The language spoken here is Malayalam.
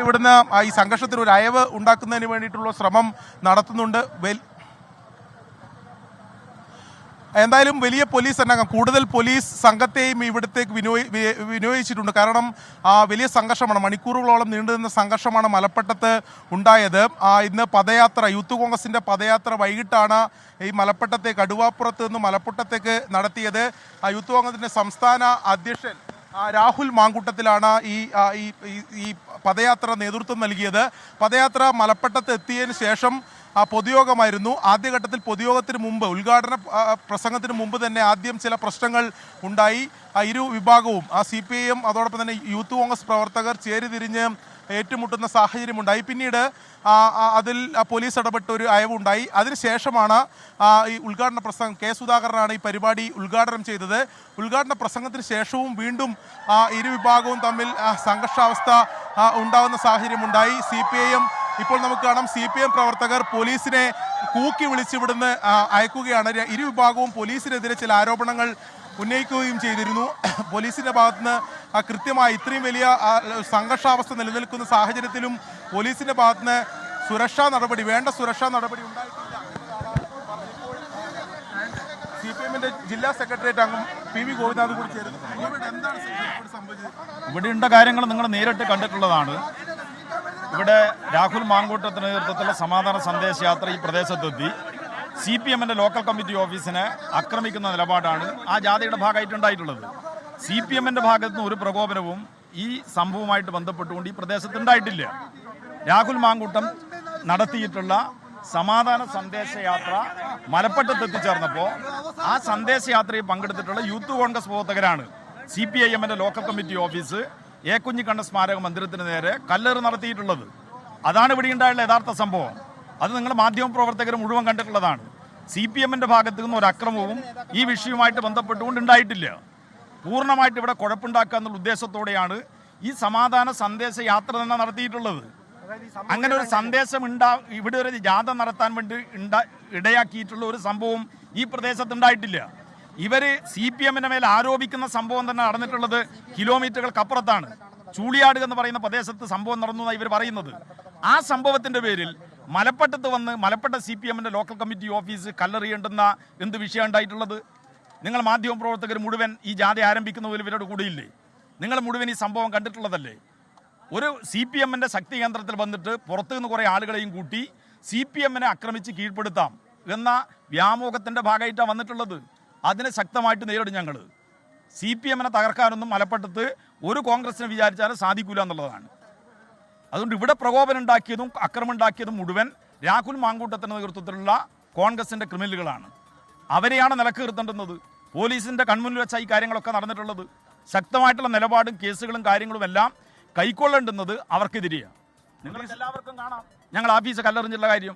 ഇവിടുന്ന് ഈ സംഘർഷത്തിന് ഒരു അയവ് ഉണ്ടാക്കുന്നതിന് വേണ്ടിയിട്ടുള്ള ശ്രമം നടത്തുന്നുണ്ട്. എന്തായാലും വലിയ പോലീസ് സന്നാഹം, കൂടുതൽ പോലീസ് സംഘത്തെയും ഇവിടത്തേക്ക് വിനിയോഗിച്ചിട്ടുണ്ട്. കാരണം വലിയ സംഘർഷമാണ്, മണിക്കൂറുകളോളം നീണ്ടുനിന്ന സംഘർഷമാണ് മലപ്പട്ടത്ത് ഉണ്ടായത്. ഇന്ന് പദയാത്ര, യൂത്ത് കോൺഗ്രസിൻ്റെ പദയാത്ര വൈകിട്ടാണ് ഈ മലപ്പട്ടത്തെ കടുവാപ്പുറത്ത് നിന്ന് മലപ്പുറത്തേക്ക് നടത്തിയത്. യൂത്ത് കോൺഗ്രസിൻ്റെ സംസ്ഥാന അധ്യക്ഷൻ രാഹുൽ മാങ്കൂട്ടത്തിലാണ് ഈ പദയാത്ര നേതൃത്വം നൽകിയത്. പദയാത്ര മലപ്പട്ടത്ത് എത്തിയതിന് ശേഷം പൊതുയോഗമായിരുന്നു. ആദ്യഘട്ടത്തിൽ പൊതുയോഗത്തിന് മുമ്പ്, ഉദ്ഘാടന പ്രസംഗത്തിന് മുമ്പ് തന്നെ ആദ്യം ചില പ്രശ്നങ്ങൾ ഉണ്ടായി. ഇരു വിഭാഗവും CPIM അതോടൊപ്പം തന്നെ യൂത്ത് കോൺഗ്രസ് പ്രവർത്തകർ ചേരിതിരിഞ്ഞ് ഏറ്റുമുട്ടുന്ന സാഹചര്യമുണ്ടായി. പിന്നീട് അതിൽ പോലീസ് ഇടപെട്ട് ഒരു അയവുണ്ടായി. അതിനുശേഷമാണ് ഈ ഉദ്ഘാടന പ്രസംഗം, കെ സുധാകരനാണ് ഈ പരിപാടി ഉദ്ഘാടനം ചെയ്തത്. ഉദ്ഘാടന പ്രസംഗത്തിന് ശേഷവും വീണ്ടും ഇരു വിഭാഗവും തമ്മിൽ സംഘർഷാവസ്ഥ ഉണ്ടാകുന്ന സാഹചര്യമുണ്ടായി. CPIM ഇപ്പോൾ നമുക്ക് കാണാം, CPIM പ്രവർത്തകർ പോലീസിനെ കൂക്കി വിളിച്ചിവിടുന്ന് അയക്കുകയാണ്. ഇരു വിഭാഗവും പോലീസിനെതിരെ ചില ആരോപണങ്ങൾ ഉന്നയിക്കുകയും ചെയ്തിരുന്നു. പോലീസിൻ്റെ ഭാഗത്തുനിന്ന് കൃത്യമായി ഇത്രയും വലിയ സംഘർഷാവസ്ഥ നിലനിൽക്കുന്ന സാഹചര്യത്തിലും പോലീസിൻ്റെ ഭാഗത്തുനിന്ന് വേണ്ട സുരക്ഷാ നടപടി ഉണ്ടായിട്ടില്ല. CPIMന്റെ ജില്ലാ സെക്രട്ടേറിയറ്റ് അംഗം PV ഗോപിനാഥ് കൂടി ചേരുന്നു. എന്താണ് സംഭവിച്ചത്? ഇവിടെയുള്ള കാര്യങ്ങൾ നിങ്ങൾ നേരിട്ട് കണ്ടിട്ടുള്ളതാണ്. ഇവിടെ രാഹുൽ മാങ്കൂട്ടത്തിന് നേതൃത്വത്തിലുള്ള സമാധാന സന്ദേശയാത്ര ഈ പ്രദേശത്തെത്തി CPIMന്റെ ലോക്കൽ കമ്മിറ്റി ഓഫീസിനെ ആക്രമിക്കുന്ന നിലപാടാണ് ആ ജാഥയുടെ ഭാഗമായിട്ടുണ്ടായിട്ടുള്ളത്. CPIMന്റെ ഭാഗത്തു നിന്ന് ഒരു പ്രകോപനവും ഈ സംഭവവുമായിട്ട് ബന്ധപ്പെട്ടുകൊണ്ട് ഈ പ്രദേശത്തുണ്ടായിട്ടില്ല. രാഹുൽ മാങ്കൂട്ടം നടത്തിയിട്ടുള്ള സമാധാന സന്ദേശയാത്ര മലപ്പട്ടത്ത് എത്തിച്ചേർന്നപ്പോൾ ആ സന്ദേശയാത്രയിൽ പങ്കെടുത്തിട്ടുള്ള യൂത്ത് കോൺഗ്രസ് പ്രവർത്തകരാണ് CPIMന്റെ ലോക്കൽ കമ്മിറ്റി ഓഫീസ് കുഞ്ഞിക്കണ്ണ സ്മാരക മന്ദിരത്തിന് നേരെ കല്ലേറ് നടത്തിയിട്ടുള്ളത്. അതാണ് ഇവിടെ ഉണ്ടായുള്ള യഥാർത്ഥ സംഭവം. അത് നിങ്ങൾ മാധ്യമപ്രവർത്തകർ മുഴുവൻ കണ്ടിട്ടുള്ളതാണ്. CPIMന്റെ ഭാഗത്തു നിന്ന് ഒരു അക്രമവും ഈ വിഷയവുമായിട്ട് ബന്ധപ്പെട്ടുകൊണ്ട് ഉണ്ടായിട്ടില്ല. പൂർണ്ണമായിട്ട് ഇവിടെ കുഴപ്പമുണ്ടാക്കുക എന്നുള്ള ഉദ്ദേശത്തോടെയാണ് ഈ സമാധാന സന്ദേശ യാത്ര തന്നെ നടത്തിയിട്ടുള്ളത്. അങ്ങനെ ഒരു സന്ദേശം ഇവിടെ ഒരു ജാഥ നടത്താൻ വേണ്ടി ഇടയാക്കിയിട്ടുള്ള ഒരു സംഭവം ഈ പ്രദേശത്തുണ്ടായിട്ടില്ല. ഇവർ CPIMന്റെ മേൽ ആരോപിക്കുന്ന സംഭവം തന്നെ നടന്നിട്ടുള്ളത് കിലോമീറ്ററുകൾക്കപ്പുറത്താണ്. ചൂളിയാട് എന്ന് പറയുന്ന പ്രദേശത്ത് സംഭവം നടന്നു എന്നാണ് ഇവർ പറയുന്നത്. ആ സംഭവത്തിൻ്റെ പേരിൽ മലപ്പട്ടത്ത് വന്ന് മലപ്പട്ട CPIMന്റെ ലോക്കൽ കമ്മിറ്റി ഓഫീസ് കല്ലെറിയേണ്ടുന്ന എന്ത് വിഷയം ഉണ്ടായിട്ടുള്ളത്? നിങ്ങൾ മാധ്യമപ്രവർത്തകർ മുഴുവൻ ഈ ജാഥ ആരംഭിക്കുന്നതിൽ ഇവരോട് കൂടിയില്ലേ? നിങ്ങൾ മുഴുവൻ ഈ സംഭവം കണ്ടിട്ടുള്ളതല്ലേ? ഒരു CPIMന്റെ ശക്തി കേന്ദ്രത്തിൽ വന്നിട്ട് പുറത്തു നിന്ന് കുറേ ആളുകളെയും കൂട്ടി CPIMനെ ആക്രമിച്ച് കീഴ്പ്പെടുത്താം എന്ന വ്യാമോഹത്തിൻ്റെ ഭാഗമായിട്ടാണ് വന്നിട്ടുള്ളത്. അതിനെ ശക്തമായിട്ട് നേരിടും ഞങ്ങൾ. CPIMനെ തകർക്കാനൊന്നും മലപ്പട്ടത്ത് ഒരു കോൺഗ്രസിനെ വിചാരിച്ചാലും സാധിക്കില്ല എന്നുള്ളതാണ്. അതുകൊണ്ട് ഇവിടെ പ്രകോപനം ഉണ്ടാക്കിയതും അക്രമം ഉണ്ടാക്കിയതും മുഴുവൻ രാഹുൽ മാങ്കൂട്ടത്തിൻ്റെ നേതൃത്വത്തിലുള്ള കോൺഗ്രസിൻ്റെ ക്രിമിനലുകളാണ്. അവരെയാണ് നിലക്ക് നിർത്തേണ്ടുന്നത്. പോലീസിൻ്റെ കൺമുന്നിൽ വെച്ച ഈ കാര്യങ്ങളൊക്കെ നടന്നിട്ടുള്ളത്. ശക്തമായിട്ടുള്ള നിലപാടും കേസുകളും കാര്യങ്ങളും എല്ലാം കൈക്കൊള്ളേണ്ടുന്നത് അവർക്കെതിരെയാണ്. നിങ്ങൾക്ക് എല്ലാവർക്കും കാണാം ഞങ്ങൾ ആഫീസ് കല്ലെറിഞ്ഞുള്ള കാര്യം.